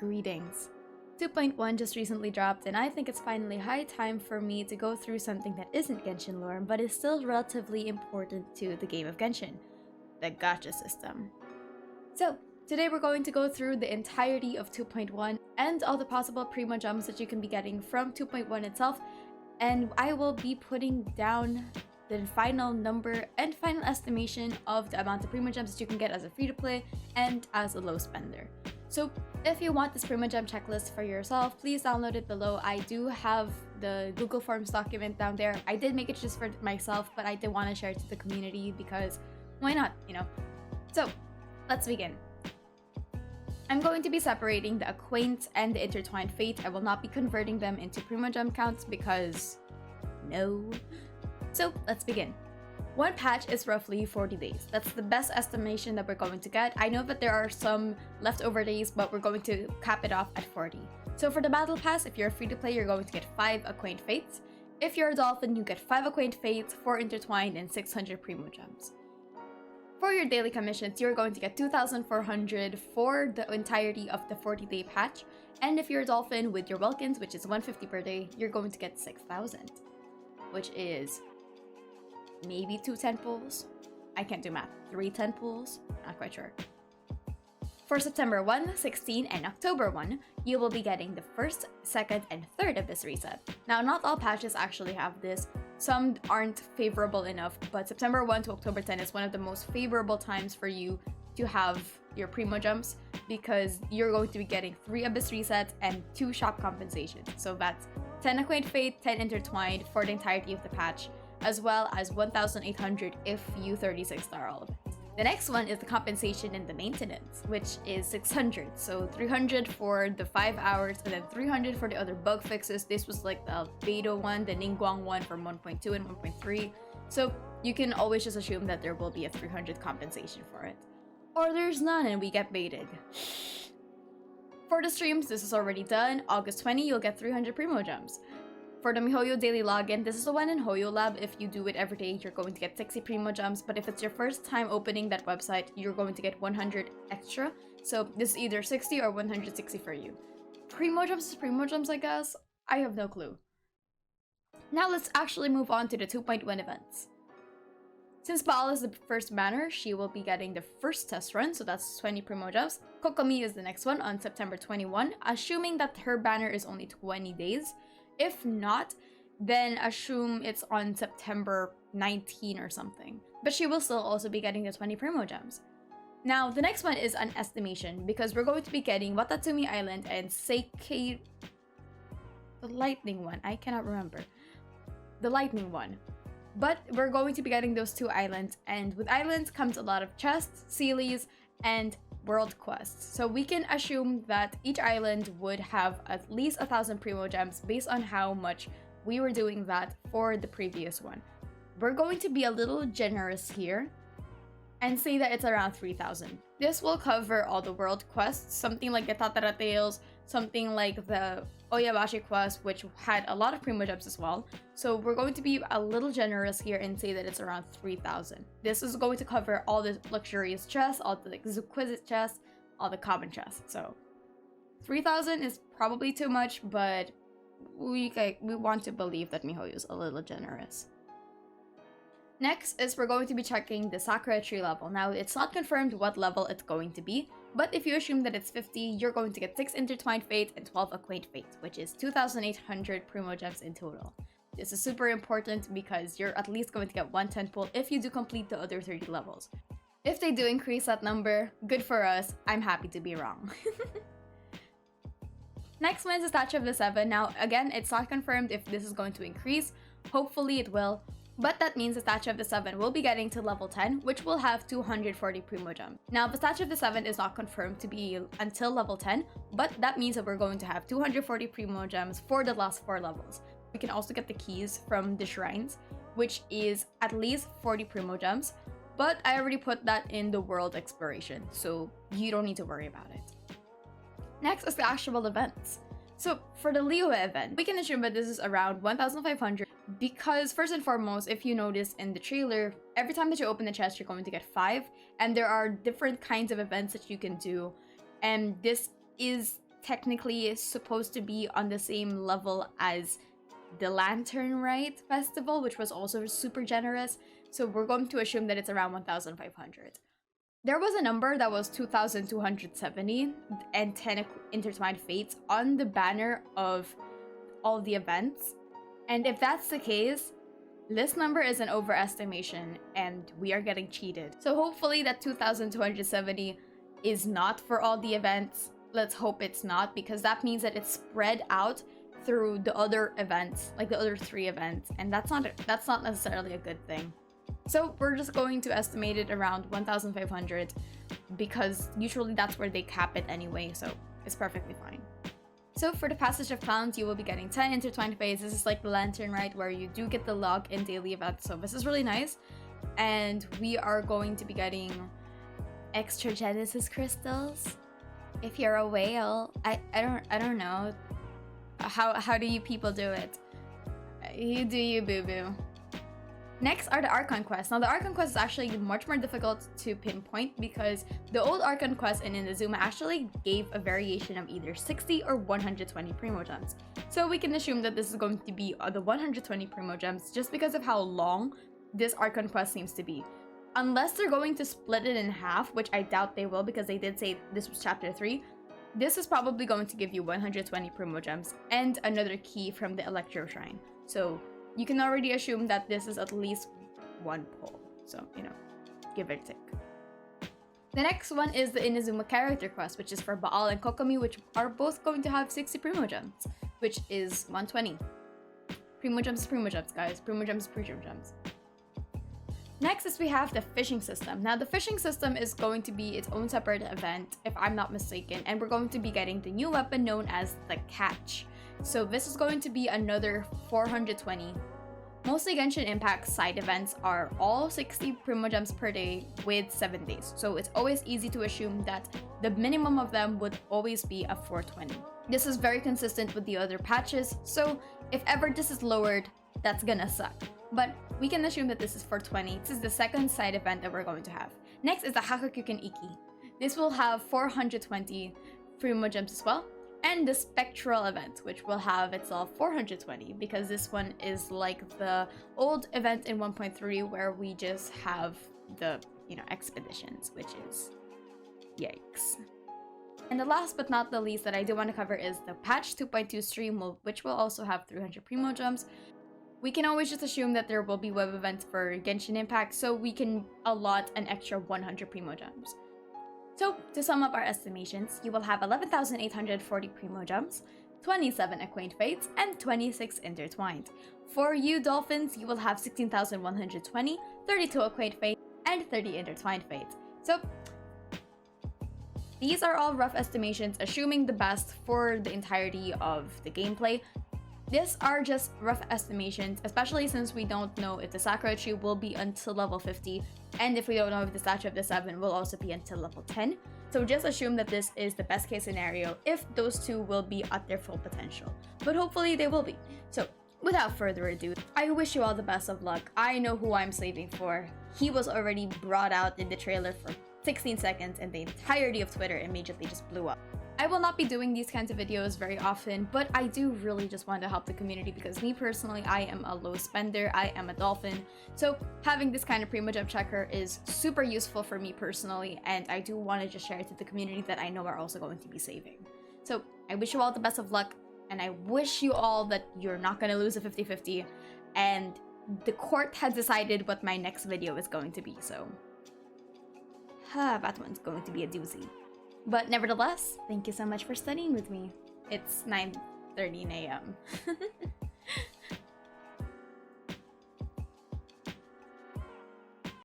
Greetings. 2.1 just recently dropped, and I think it's finally high time for me to go through something that isn't Genshin lore, but is still relatively important to the game of Genshin, the gacha system. So, today we're going to go through the entirety of 2.1 and all the possible primogems that you can be getting from 2.1 itself, and I will be putting down the final number and final estimation of the amount of primogems that you can get as a free-to-play and as a low spender. So if you want this primogem checklist for yourself, please download it below. I do have the Google Forms document down there. I did make it just for myself, but I did want to share it to the community because why not, you know? So let's begin. I'm going to be separating the Acquaint and the Intertwined Fate. I will not be converting them into primogem counts because no. So let's begin. One patch is roughly 40 days. That's the best estimation that we're going to get. I know that there are some leftover days, but we're going to cap it off at 40. So for the Battle Pass, if you're a free-to-play, you're going to get 5 Acquaint Fates. If you're a Dolphin, you get 5 Acquaint Fates, 4 Intertwined, and 600 Primogems. For your daily commissions, you're going to get 2,400 for the entirety of the 40-day patch. And if you're a Dolphin with your Welkins, which is 150 per day, you're going to get 6,000, which is maybe 2 tentpoles. I can't do math. 3 tentpoles? Not quite sure. For September 1, 16, and October 1, you will be getting the 1st, 2nd, and 3rd of this reset. Now, not all patches actually have this. Some aren't favorable enough, but September 1 to October 10 is one of the most favorable times for you to have your primogems because you're going to be getting 3 Abyss resets and 2 shop compensations. So that's 10 Acquaint Fate, 10 Intertwined for the entirety of the patch, as well as 1,800 if you 36-star all of it. The next one is the compensation and the maintenance, which is 600. So 300 for the 5 hours and then 300 for the other bug fixes. This was like the beta one, the Ningguang one from 1.2 and 1.3. So you can always just assume that there will be a 300 compensation for it. Or there's none and we get baited. For the streams, this is already done. August 20, you'll get 300 primogems. For the MiHoYo daily login, this is the one in HoYo Lab. If you do it every day, you're going to get 60 primogems, but if it's your first time opening that website, you're going to get 100 extra. So this is either 60 or 160 for you. Primogems is primogems, I guess? I have no clue. Now let's actually move on to the 2.1 events. Since Baal is the first banner, she will be getting the first test run, so that's 20 primogems. Kokomi is the next one on September 21, assuming that her banner is only 20 days. If not, then assume it's on September 19 or something. But she will still also be getting the 20 primogems. Now, the next one is an estimation, because we're going to be getting Watatsumi Island and Seikei... the lightning one. I cannot remember. The lightning one. But we're going to be getting those 2 islands, and with islands comes a lot of chests, sealies, and world quests. So we can assume that each island would have at least 1,000 primogems based on how much we were doing that for the previous one. We're going to be a little generous here and say that it's around 3,000. This will cover all the world quests, something like the Tatara Tales, something like the Oyabashi quest, which had a lot of primogems as well. So we're going to be a little generous here and say that it's around 3,000. This is going to cover all the luxurious chests, all the exquisite chests, all the common chests. So 3,000 is probably too much, but we want to believe that MiHoYo is a little generous. Next is we're going to be checking the Sakura tree level. Now, it's not confirmed what level it's going to be, but if you assume that it's 50, you're going to get 6 Intertwined Fates and 12 Acquaint Fates, which is 2,800 primogems in total. This is super important because you're at least going to get 1 tentpole if you do complete the other 30 levels. If they do increase that number, good for us. I'm happy to be wrong. Next one is the Statue of the Seven. Now, again, it's not confirmed if this is going to increase. Hopefully it will. But that means the Statue of the Seven will be getting to level 10, which will have 240 primogems. Now, the Statue of the Seven is not confirmed to be until level 10, but that means that we're going to have 240 primogems for the last 4 levels. We can also get the keys from the shrines, which is at least 40 primogems, but I already put that in the world exploration, so you don't need to worry about it. Next is the actual events. So for the Leo event, we can assume that this is around 1,500 because first and foremost, if you notice in the trailer, every time that you open the chest, you're going to get 5, and there are different kinds of events that you can do, and this is technically is supposed to be on the same level as the Lantern Rite Festival, which was also super generous. So we're going to assume that it's around 1,500. There was a number that was 2,270 and 10 intertwined fates on the banner of all the events. And if that's the case, this number is an overestimation and we are getting cheated. So hopefully that 2,270 is not for all the events. Let's hope it's not, because that means that it's spread out through the other events, like the other 3 events, and that's not necessarily a good thing. So we're just going to estimate it around 1,500 because usually that's where they cap it anyway, so it's perfectly fine. So for the Passage of Clowns, you will be getting 10 intertwined fates. This is like the Lantern Rite where you do get the log in daily events, so this is really nice. And we are going to be getting extra Genesis crystals. If you're a whale, I don't know. How do you people do it? You do you, boo-boo. Next are the Archon quests. Now the Archon quest is actually much more difficult to pinpoint because the old Archon quest in Inazuma actually gave a variation of either 60 or 120 Primogems. So we can assume that this is going to be the 120 Primogems just because of how long this Archon quest seems to be. Unless they're going to split it in half, which I doubt they will because they did say this was chapter 3. This is probably going to give you 120 Primogems and another key from the Electro Shrine. So you can already assume that this is at least 1 pull. So, you know, give or take. The next one is the Inazuma character quest, which is for Baal and Kokomi, which are both going to have 60 Primogems, which is 120. Primogems is Primogems, guys. Primogems is Primogems. Next is we have the fishing system. Now the fishing system is going to be its own separate event, if I'm not mistaken, and we're going to be getting the new weapon known as the Catch. So this is going to be another 420. Mostly Genshin Impact side events are all 60 Primogems per day with 7 days. So it's always easy to assume that the minimum of them would always be a 420. This is very consistent with the other patches, so if ever this is lowered, that's gonna suck. But we can assume that this is 420. This is the second side event that we're going to have. Next is the Hakukyuken Iki. This will have 420 Primogems as well. And the Spectral event, which will have itself 420, because this one is like the old event in 1.3 where we just have the, expeditions, which is yikes. And the last but not the least that I do want to cover is the patch 2.2 stream, which will also have 300 Primogems. We can always just assume that there will be web events for Genshin Impact, so we can allot an extra 100 Primogems. So, to sum up our estimations, you will have 11,840 Primogems, 27 Acquaint Fates, and 26 Intertwined. For you Dolphins, you will have 16,120, 32 Acquaint Fates, and 30 Intertwined Fates. So, these are all rough estimations, assuming the best for the entirety of the gameplay. These are just rough estimations, especially since we don't know if the Sakura tree will be until level 50, and if we don't know if the Statue of the Seven will also be until level 10. So just assume that this is the best case scenario if those two will be at their full potential. But hopefully they will be. So without further ado, I wish you all the best of luck. I know who I'm saving for. He was already brought out in the trailer for 16 seconds and the entirety of Twitter immediately just blew up. I will not be doing these kinds of videos very often, but I do really just want to help the community because me personally, I am a low spender, I am a dolphin, so having this kind of Primogem checker is super useful for me personally, and I do want to just share it to the community that I know are also going to be saving. So I wish you all the best of luck, and I wish you all that you're not going to lose a 50-50, and the court has decided what my next video is going to be, so that one's going to be a doozy. But nevertheless, thank you so much for studying with me. It's 9:13 a.m.